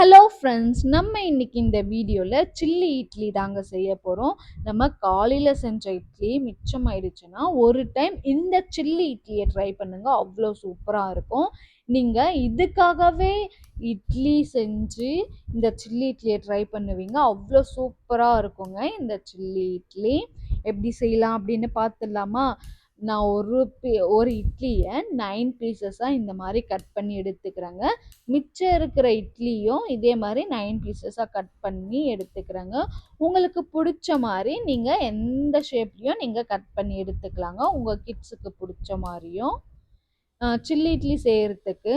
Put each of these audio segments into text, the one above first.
Hello friends, நம்ம இன்னைக்கு இந்த வீடியோவில் சில்லி இட்லி தாங்க செய்ய போகிறோம். நம்ம காலையில் செஞ்ச இட்லி மிச்சமாயிடுச்சுன்னா ஒரு டைம் இந்த சில்லி இட்லியை ட்ரை பண்ணுங்க, அவ்வளோ சூப்பராக இருக்கும். நீங்கள் இதுக்காகவே இட்லி செஞ்சு இந்த சில்லி இட்லியை ட்ரை பண்ணுவீங்க, அவ்வளோ சூப்பராக இருக்குங்க. இந்த சில்லி இட்லி எப்படி செய்யலாம் அப்படின்னு பார்த்துடலாமா? நான் ஒரு இட்லியை 9 பீசஸாக இந்த மாதிரி கட் பண்ணி எடுத்துக்கிறேங்க. மிச்சம் இருக்கிற இட்லியும் இதே மாதிரி 9 பீசஸாக கட் பண்ணி எடுத்துக்கிறேங்க. உங்களுக்கு பிடிச்ச மாதிரி நீங்கள் எந்த ஷேப்லேயும் நீங்கள் கட் பண்ணி எடுத்துக்கலாங்க, உங்கள் கிட்ஸுக்கு பிடிச்ச மாதிரியும். சில்லி இட்லி செய்கிறதுக்கு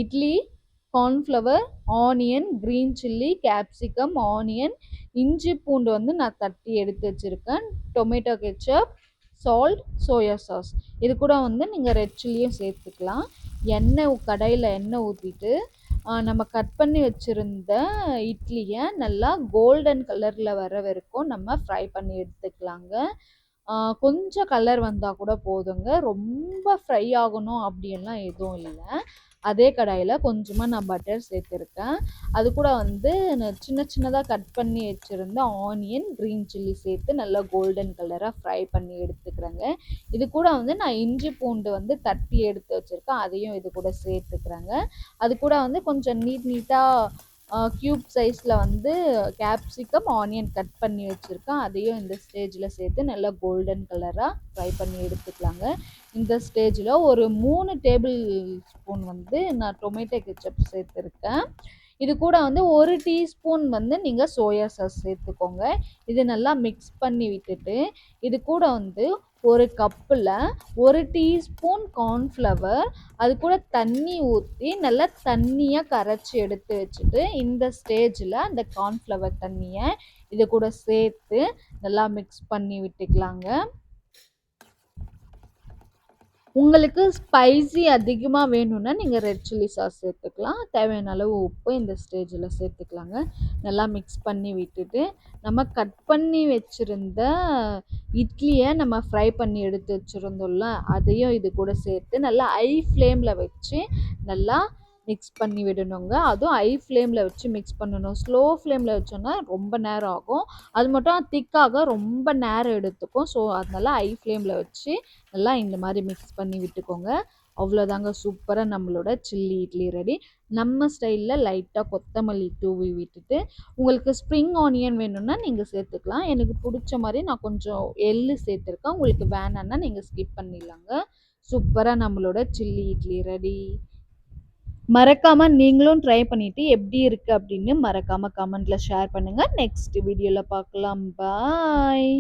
idli, cornflour, onion, green chilli, capsicum, onion, இஞ்சி பூண்டு நான் தட்டி எடுத்து வச்சுருக்கேன், tomato ketchup, salt, soya sauce. இது கூட நீங்கள் ரெட் சில்லியும் சேர்த்துக்கலாம். கடாயில் எண்ணெய் ஊற்றிட்டு நம்ம கட் பண்ணி வச்சுருந்த இட்லியை நல்லா கோல்டன் கலரில் வர வரைக்கும் நம்ம ஃப்ரை பண்ணி எடுத்துக்கலாங்க. கொஞ்சம் கலர் வந்தால் கூட போதுங்க, ரொம்ப ஃப்ரை ஆகணும் அப்படியெல்லாம் எதுவும் இல்லை. அதே கடாயில் கொஞ்சமாக நான் பட்டர் சேர்த்துருக்கேன். அது கூட சின்ன சின்னதாக கட் பண்ணி வச்சுருந்த ஆனியன், க்ரீன் சில்லி சேர்த்து நல்லா கோல்டன் கலராக ஃப்ரை பண்ணி எடுத்துக்கிறேங்க. இது கூட நான் இஞ்சி பூண்டு தட்டி எடுத்து வச்சுருக்கேன், அதையும் இது கூட சேர்த்துக்கிறேங்க. அது கூட கொஞ்சம் நீட்டாக க்யூப் சைஸில் கேப்சிகம், ஆனியன் கட் பண்ணி வச்சுருக்கேன், அதையும் இந்த ஸ்டேஜில் சேர்த்து நல்லா கோல்டன் கலராக ஃப்ரை பண்ணி எடுத்துக்கலாங்க. இந்த ஸ்டேஜில் ஒரு 3 டேபிள் ஸ்பூன் நான் டொமேட்டோ கெச்சப் சேர்த்துருக்கேன். இது கூட 1 டீஸ்பூன் நீங்கள் சோயா சாஸ் சேர்த்துக்கோங்க. இது நல்லா மிக்ஸ் பண்ணி விட்டுட்டு இது கூட ஒரு கப்பில் 1 டீஸ்பூன் கார்ன்ஃப்ளவர், அது கூட தண்ணி ஊற்றி நல்லா தண்ணியாக கரைச்சி எடுத்து வச்சுட்டு இந்த ஸ்டேஜில் அந்த கார்ன்ஃப்ளவர் தண்ணியை இது கூட சேர்த்து நல்லா மிக்ஸ் பண்ணி விட்டுக்கலாங்க. உங்களுக்கு ஸ்பைசி அதிகமாக வேணும்னா நீங்கள் ரெட் சில்லி சாஸ் சேர்த்துக்கலாம். தேவையான அளவு உப்பு இந்த ஸ்டேஜில் சேர்த்துக்கலாங்க. நல்லா மிக்ஸ் பண்ணி விட்டுட்டு நம்ம கட் பண்ணி வச்சுருந்த இட்லியை நம்ம ஃப்ரை பண்ணி எடுத்து வச்சுருந்தோம்ல, அதையும் இது கூட சேர்த்து நல்லா ஹை ஃப்ளேமில் வச்சு நல்லா மிக்ஸ் பண்ணி விடணுங்க. அதுவும் ஹை ஃப்ளேமில் வச்சு மிக்ஸ் பண்ணணும். ஸ்லோ ஃப்ளேமில் வச்சோன்னா ரொம்ப நேரம் ஆகும், அது மட்டும் திக்காக ரொம்ப நேரம் எடுத்துக்கும். ஸோ அதனால் ஹை ஃப்ளேமில் வச்சு நல்லா இந்த மாதிரி மிக்ஸ் பண்ணி விட்டுக்கோங்க. அவ்வளோதாங்க, சூப்பராக நம்மளோட சில்லி இட்லி ரெடி. நம்ம ஸ்டைலில் லைட்டாக கொத்தமல்லி தூவி விட்டுட்டு உங்களுக்கு ஸ்ப்ரிங் ஆனியன் வேணும்னா நீங்கள் சேர்த்துக்கலாம். எனக்கு பிடிச்ச மாதிரி நான் கொஞ்சம் எள்ளு சேர்த்துருக்கேன், உங்களுக்கு வேணான்னா நீங்கள் ஸ்கிப் பண்ணிடலாங்க. சூப்பராக நம்மளோட சில்லி இட்லி ரெடி. மறக்காமல் நீங்களும் ட்ரை பண்ணிவிட்டு எப்படி இருக்குது அப்படின்னு மறக்காமல் கமெண்ட்டில் ஷேர் பண்ணுங்கள். நெக்ஸ்ட் வீடியோவில் பார்க்கலாம். பாய்.